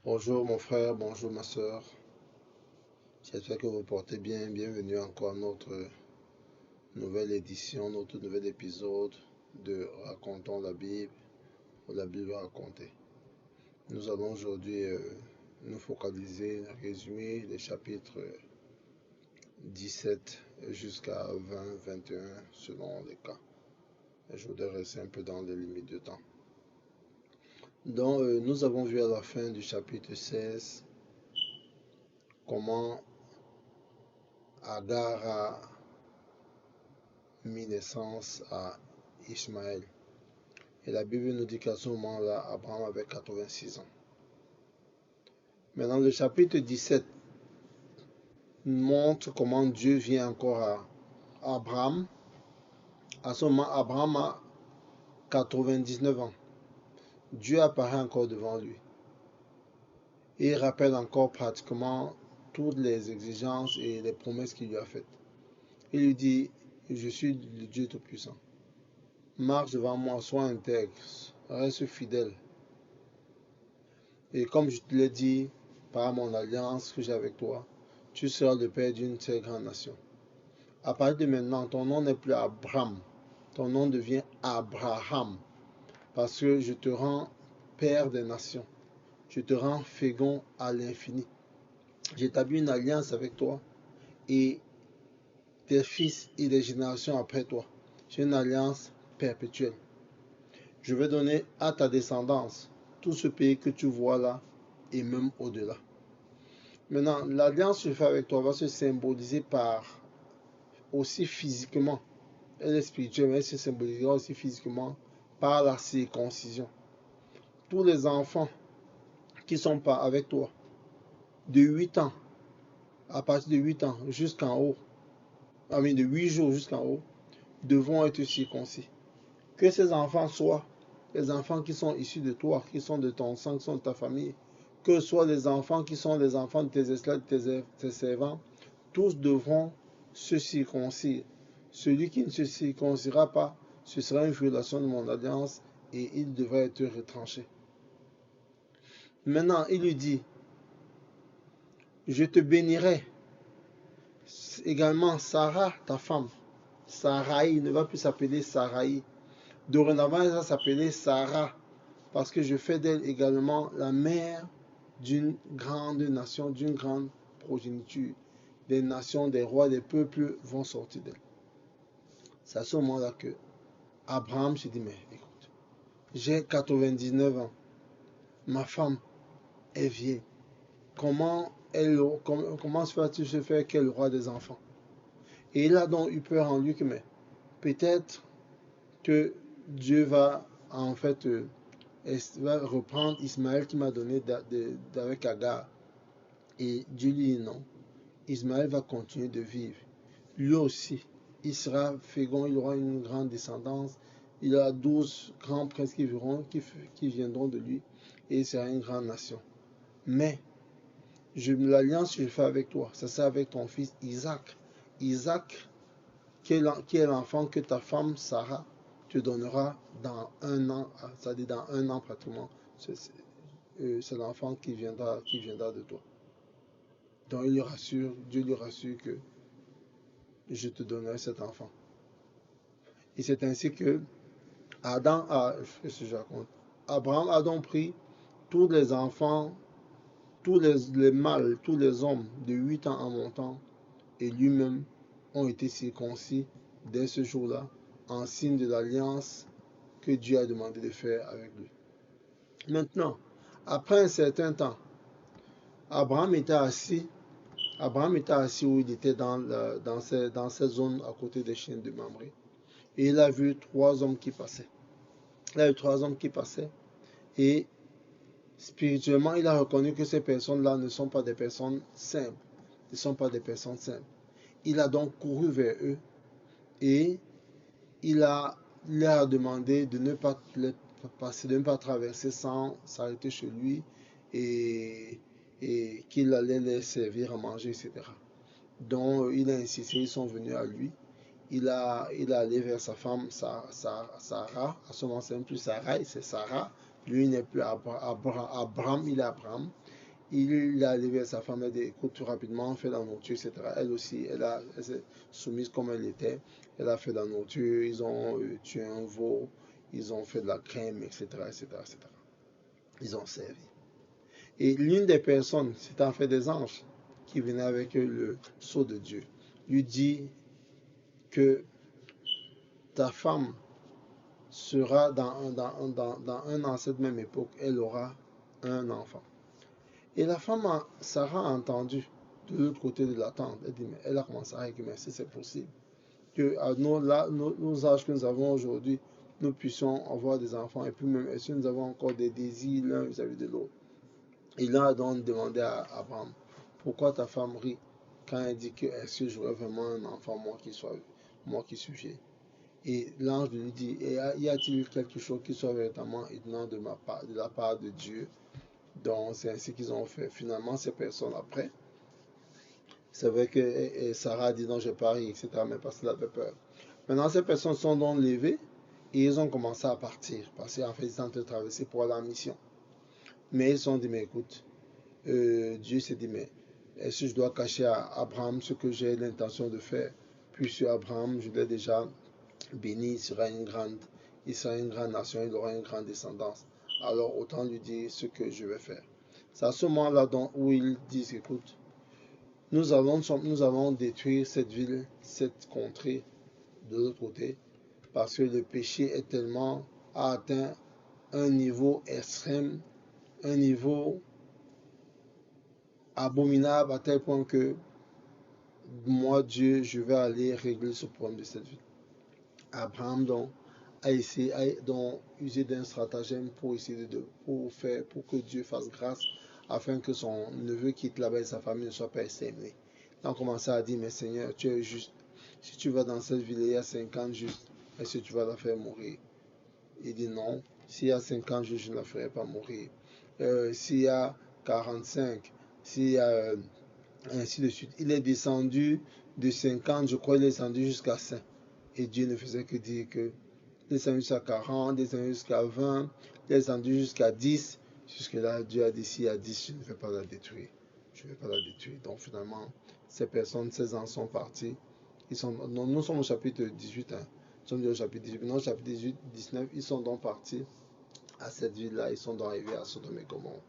Bonjour mon frère, bonjour ma soeur. J'espère que vous portez bien. Bienvenue encore à notre nouvelle édition, notre nouvel épisode de Racontons la Bible ou la Bible racontée. Nous allons aujourd'hui nous focaliser, résumer les chapitres 17 jusqu'à 20-21 selon les cas. Et je voudrais rester un peu dans les limites de temps. Donc nous avons vu à la fin du chapitre 16 comment Agar a mis naissance à Ismaël. Et la Bible nous dit qu'à ce moment-là, Abraham avait 86 ans. Maintenant, le chapitre 17 montre comment Dieu vient encore à Abraham. À ce moment, Abraham a 99 ans. Dieu apparaît encore devant lui. Et il rappelle encore pratiquement toutes les exigences et les promesses qu'il lui a faites. Il lui dit, je suis le Dieu Tout-Puissant. Marche devant moi, sois intègre, reste fidèle. Et comme je te l'ai dit, par mon alliance que j'ai avec toi, tu seras le père d'une très grande nation. À partir de maintenant, ton nom n'est plus Abraham, ton nom devient Abraham, parce que je te rends père des nations, je te rends fécond à l'infini. J'établis une alliance avec toi et tes fils et les générations après toi. C'est une alliance perpétuelle. Je vais donner à ta descendance tout ce pays que tu vois là et même au-delà. Maintenant, l'alliance que je fais avec toi va se symboliser par aussi physiquement. Elle est spirituelle, mais elle se symbolisera aussi physiquement par la circoncision. Tous les enfants qui sont pas avec toi, de 8 ans, à partir de 8 ans jusqu'en haut, de 8 jours jusqu'en haut, devront être circoncis. Que ces enfants soient les enfants qui sont issus de toi, qui sont de ton sang, qui sont de ta famille, que ce soit les enfants qui sont les enfants de tes esclaves, de tes servants, tous devront se circoncire. Celui qui ne se circoncira pas, ce sera une violation de mon alliance et il devrait être retranché. Maintenant, il lui dit, je te bénirai. Également, Sarah, ta femme, Sarai ne va plus s'appeler Sarai. Dorénavant, elle va s'appeler Sarah, parce que je fais d'elle également la mère d'une grande nation, d'une grande progéniture. Des nations, des rois, des peuples vont sortir d'elle. C'est à ce moment-là que Abraham se dit, mais écoute, j'ai 99 ans, ma femme est vieille. Comment se fait-il se faire qu'elle aura des enfants? Et il a donc eu peur en lui que, mais peut-être que Dieu va en fait va reprendre Ismaël qui m'a donné avec Agar. Et Dieu lui dit non. Ismaël va continuer de vivre. Lui aussi, il sera fécond, il aura une grande descendance. Il a 12 grands princes qui viendront de lui. Et il sera une grande nation. Mais, l'alliance que je fais avec toi, ça sera avec ton fils Isaac. Isaac, qui est l'enfant que ta femme Sarah te donnera dans 1 an, c'est-à-dire dans 1 an pratiquement. C'est l'enfant qui viendra de toi. Donc il lui rassure, Dieu lui rassure que je te donnerai cet enfant. Et c'est ainsi que Abraham a donc pris tous les enfants, tous les mâles, tous les hommes de 8 ans en montant, et lui-même ont été circoncis dès ce jour-là, en signe de l'alliance que Dieu a demandé de faire avec lui. Maintenant, après un certain temps, Abraham était assis où il était dans cette zone à côté des chiens de Mamré. Et il a vu 3 hommes qui passaient. Et spirituellement, il a reconnu que ces personnes-là ne sont pas des personnes simples. Il a donc couru vers eux et il leur a demandé de ne pas passer, de ne pas traverser sans s'arrêter chez lui et qu'il allait les servir à manger, etc. Donc il a insisté, ils sont venus à lui. Il est allé vers sa femme Sarah. À ce moment, c'est même plus Sarah, c'est Sarah. Lui n'est plus Abraham, il est Abraham. il a levé à sa femme, elle a dit, écoute, tout rapidement, fais la nourriture, etc. Elle aussi, elle s'est soumise comme elle était. Elle a fait la nourriture, ils ont tué un veau, ils ont fait de la crème, etc., etc., etc. Ils ont servi. Et l'une des personnes, c'était en fait des anges, qui venaient avec le sceau de Dieu, lui dit que ta femme sera dans un an, à cette même époque, elle aura un enfant. Et la femme, Sarah, a entendu de l'autre côté de la tente. Elle dit, mais elle a commencé à réclamer si c'est possible que à nos âges que nous avons aujourd'hui, nous puissions avoir des enfants. Et puis même, est-ce que nous avons encore des désirs l'un vis-à-vis de l'autre? Il a donc demandé à Abraham, pourquoi ta femme rit quand elle dit que est-ce que j'aurais vraiment un enfant, moi qui suis vieille? Et l'ange lui dit, y a-t-il quelque chose qui soit véritablement étonnant de la part de Dieu? Donc c'est ainsi qu'ils ont fait. Finalement, ces personnes après, c'est vrai que Sarah a dit non, je parie, etc., mais parce qu'elle avait peur. Maintenant, ces personnes sont donc levées et ils ont commencé à partir, parce qu'en fait, ils sont en train de traverser pour la mission. Mais ils se sont dit, mais écoute, Dieu s'est dit, mais est-ce que je dois cacher à Abraham ce que j'ai l'intention de faire? Puisque Abraham, je l'ai déjà béni, il sera une grande nation, il aura une grande descendance. Alors autant lui dire ce que je vais faire. C'est à ce moment-là où ils disent, écoute, nous allons détruire cette ville, cette contrée de l'autre côté, parce que le péché a atteint un niveau extrême, un niveau abominable à tel point que moi, Dieu, je vais aller régler ce problème de cette ville. Abraham donc a usé d'un stratagème pour essayer pour que Dieu fasse grâce afin que son neveu qui quitte là-bas et sa famille ne soit pas exterminé. Il a commencé à dire, mais Seigneur, tu es juste. Si tu vas dans cette ville, il y a 50 justes, est-ce que tu vas la faire mourir? Il dit non, s'il y a 50 justes, je ne la ferai pas mourir. S'il y a 45, s'il y a ainsi de suite. Il est descendu de 50, je crois, il est descendu jusqu'à 5. Et Dieu ne faisait que dire que descendu jusqu'à 40, descendu jusqu'à 20, descendu jusqu'à 10. Jusque-là, Dieu a dit, s'il y a 10, je ne vais pas la détruire. Je ne vais pas la détruire. Donc finalement, ces personnes, ces ans sont partis. Nous sommes au chapitre 18. Nous sommes au chapitre 18. Non, au chapitre 18, 19, ils sont donc partis à cette ville-là. Ils sont donc arrivés à Sodome et Gomorrhe.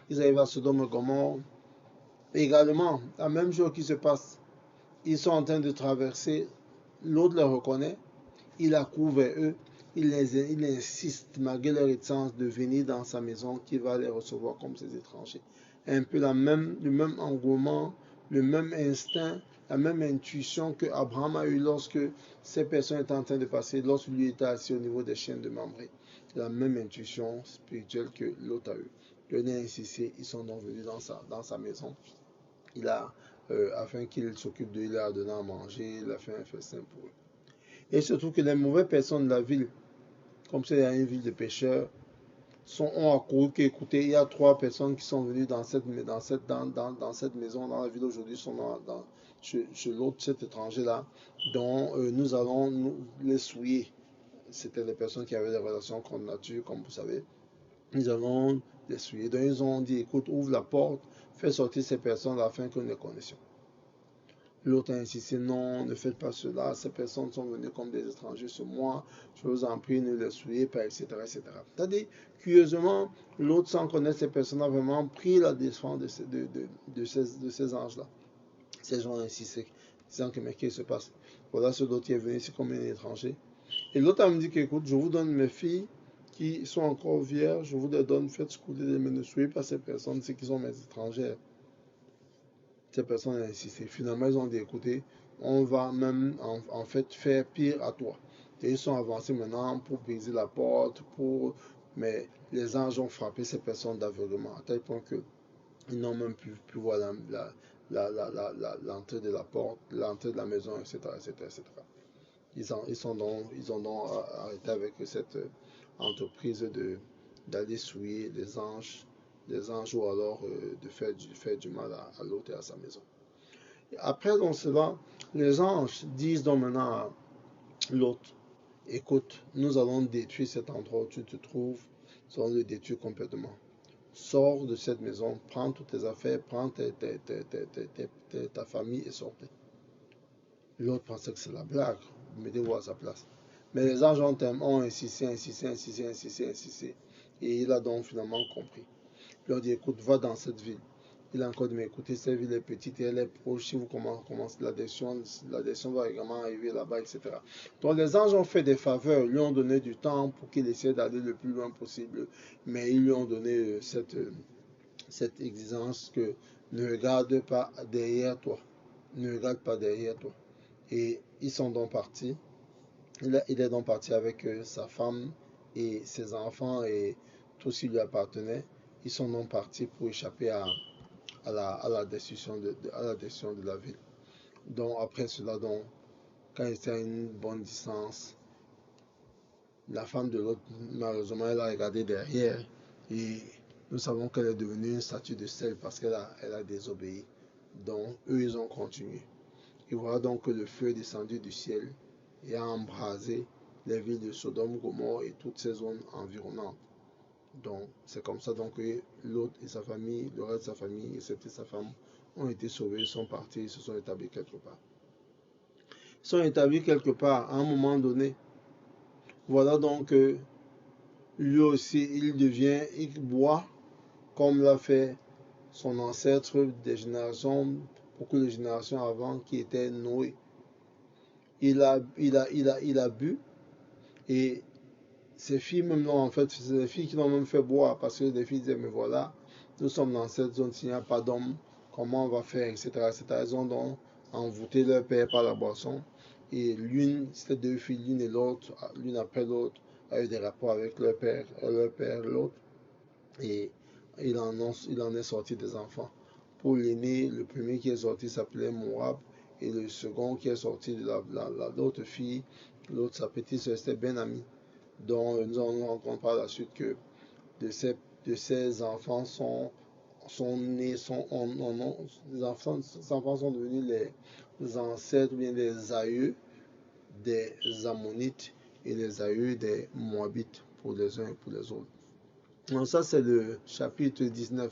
Ils arrivent à Sodome et Gomorrhe. Également, la même chose qui se passe. Ils sont en train de traverser. L'autre les reconnaît. Il accourt vers eux, il insiste, malgré leur réticence, de venir dans sa maison, qu'il va les recevoir comme ses étrangers. Un peu le même engouement, le même instinct, la même intuition que Abraham a eu lorsque ces personnes étaient en train de passer, lorsque lui était assis au niveau des chaînes de Mamré. La même intuition spirituelle que l'autre a eu. Il a insisté, ils sont donc venus dans sa maison. Afin qu'il s'occupe d'eux, il leur a donné à manger, il a fait un festin pour eux. Et surtout que les mauvaises personnes de la ville, comme c'est une ville de pêcheurs, ont accouru qu'écoutez, il y a 3 personnes qui sont venues dans cette maison, dans la ville aujourd'hui, sont chez l'autre, cet étranger-là, dont nous allons les souiller. C'était des personnes qui avaient des relations contre nature, comme vous savez. Nous allons les souiller. Donc ils ont dit, écoute, ouvre la porte, fais sortir ces personnes afin que nous les connaissions. L'autre a insisté, non, ne faites pas cela, ces personnes sont venues comme des étrangers sur moi, je vous en prie, ne les souillez pas, etc. etc. C'est-à-dire, curieusement, l'autre, sans connaître ces personnes, a vraiment pris la défense de ces anges-là. Ces gens ont insisté, disant que, mais qu'est-ce qui se passe? Voilà ce dont il est venu, c'est comme un étranger. Et l'autre a me dit qu'écoute, je vous donne mes filles qui sont encore vierges, je vous les donne, faites couler, mais ne souillez pas ces personnes, c'est qu'ils sont mes étrangères. Ces personnes ont insisté. Finalement, ils ont dit, écoutez, on va même en fait faire pire à toi. Et ils sont avancés maintenant pour briser la porte, mais les anges ont frappé ces personnes d'aveuglement, à tel point qu'ils n'ont même pu voir l'entrée de la porte, l'entrée de la maison, etc. etc., etc. Ils ont donc arrêté avec cette entreprise d'aller souiller les anges ou alors de faire du mal à l'autre et à sa maison. Et après donc cela, les anges disent donc maintenant à l'autre, écoute, nous allons détruire cet endroit où tu te trouves, nous allons le détruire complètement. sors de cette maison, prends toutes tes affaires, prends ta famille et sortez. L'autre pensait que c'est la blague, mettez-vous à sa place. Mais les anges ont insisté. Et il a donc finalement compris. Il leur dit, écoute, va dans cette ville. Il a encore dit, mais écoutez, cette ville est petite et elle est proche. Si vous commencez la descente va également arriver là-bas, etc. Donc les anges ont fait des faveurs, lui ont donné du temps pour qu'il essaie d'aller le plus loin possible. Mais ils lui ont donné cette exigence que ne regarde pas derrière toi. Ne regarde pas derrière toi. Et ils sont donc partis. Il est donc parti avec sa femme et ses enfants et tout ce qui lui appartenait. Ils sont donc partis pour échapper à la destruction de la ville. Donc après cela, donc, quand il était à une bonne distance, la femme de l'autre, malheureusement, elle a regardé derrière et nous savons qu'elle est devenue une statue de sel parce qu'elle a désobéi. Donc eux, ils ont continué. Et voilà donc que le feu est descendu du ciel et a embrasé les villes de Sodome, Gomorrhe et toutes ces zones environnantes. Donc c'est comme ça donc que l'autre et sa famille, le reste de sa famille, excepté sa femme, ont été sauvés, sont partis, se sont établis quelque part. Ils sont établis quelque part à un moment donné. Voilà donc que lui aussi, il boit comme l'a fait son ancêtre des générations, beaucoup de générations avant, qui était Noé. Il a bu et ces filles même non, en fait, c'est les filles qui l'ont même fait boire parce que les filles disaient, mais voilà, nous sommes dans cette zone, s'il n'y a pas d'homme, comment on va faire, etc. Elles ont donc envoûté leur père par la boisson. Et c'était deux filles, l'une et l'autre, l'une après l'autre, a eu des rapports avec leur père, l'autre. Et il en est sorti des enfants. Pour l'aîné, le premier qui est sorti s'appelait Moab. Et le second qui est sorti de l'autre fille, sa petite soeur, c'était Ben-Ami. Donc nous allons rencontrer par la suite que de ces enfants sont nés, les enfants sont devenus les ancêtres ou bien les aïeux des Ammonites et les aïeux des Moabites pour les uns et pour les autres. Donc ça c'est le chapitre 19.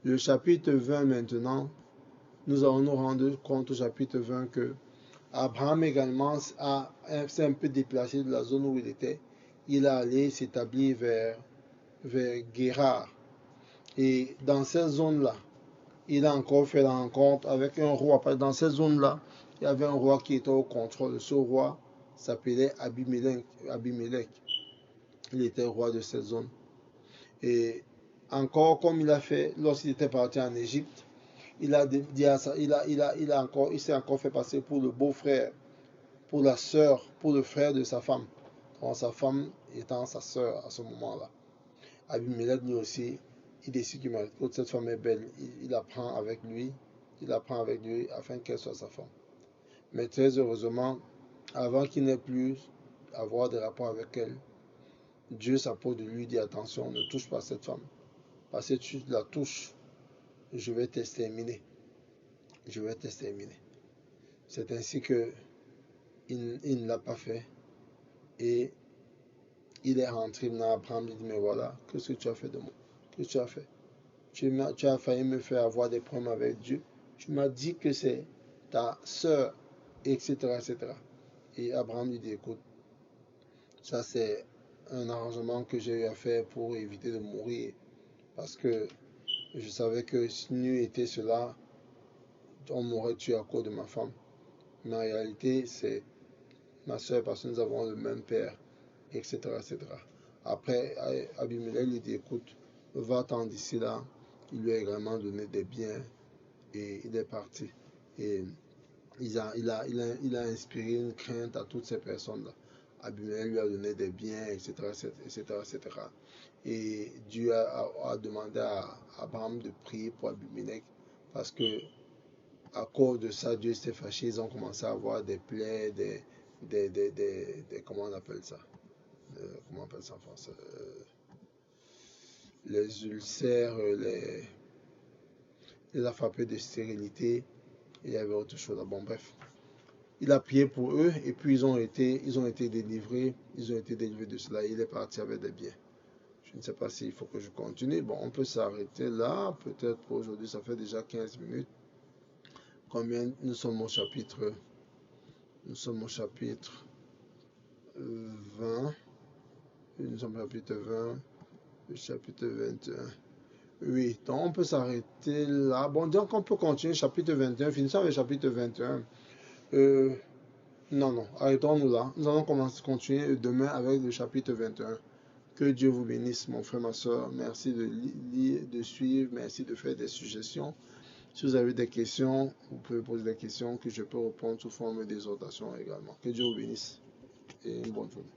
Le chapitre 20 maintenant, nous allons nous rendre compte au chapitre 20 que Abraham également s'est un peu déplacé de la zone où il était. Il est allé s'établir vers Guérar. Et dans cette zone-là, il a encore fait la rencontre avec un roi. Dans cette zone-là, il y avait un roi qui était au contrôle. Ce roi s'appelait Abimelech. Il était roi de cette zone. Et encore comme il a fait lorsqu'il était parti en Égypte, il s'est encore fait passer pour le beau-frère, pour la sœur, pour le frère de sa femme. Donc sa femme étant sa sœur à ce moment-là. Abimelech lui aussi, il décide que cette femme est belle, il la prend avec lui afin qu'elle soit sa femme. Mais très heureusement, avant qu'il n'ait plus à avoir des rapports avec elle, Dieu s'approche de lui et dit attention, ne touche pas cette femme. Parce que tu la touches, je vais t'exterminer. C'est ainsi que il ne l'a pas fait. Et il est rentré dans Abraham, il dit mais voilà, qu'est-ce que tu as fait de moi? Qu'est-ce que tu as fait? Tu as failli me faire avoir des problèmes avec Dieu. Tu m'as dit que c'est ta sœur, etc., etc. Et Abraham lui dit, écoute, ça c'est un arrangement que j'ai eu à faire pour éviter de mourir. Parce que je savais que si n'eût été cela, on m'aurait tué à cause de ma femme. Mais en réalité, c'est ma sœur parce que nous avons le même père, etc., etc. Après, Abimelech lui dit, écoute, va-t'en d'ici là. Il lui a également donné des biens et il est parti. Et il a inspiré une crainte à toutes ces personnes-là. Abimelech lui a donné des biens, etc., etc., etc. Et Dieu a demandé à Abraham de prier pour Abimelech parce que à cause de ça, Dieu s'est fâché. Ils ont commencé à avoir des plaies, comment on appelle ça? Comment on appelle ça en français? Les ulcères, les a frappés de stérilité. Et il y avait autre chose. Bon, bref. Il a prié pour eux et puis ils ont été délivrés de cela. Il est parti avec des biens. Je ne sais pas s'il faut que je continue. Bon, on peut s'arrêter là. Peut-être pour aujourd'hui, ça fait déjà 15 minutes. Combien nous sommes au chapitre? Nous sommes au chapitre 20. Nous sommes au chapitre 20. Le chapitre 21. Oui, donc on peut s'arrêter là. Bon, donc on peut continuer chapitre 21. Finissons avec chapitre 21. Non, arrêtons-nous là. Nous allons continuer demain avec le chapitre 21. Que Dieu vous bénisse, mon frère, ma soeur. Merci de lire, de suivre. Merci de faire des suggestions. Si vous avez des questions, vous pouvez poser des questions que je peux répondre sous forme d'exhortation également. Que Dieu vous bénisse et une bonne journée.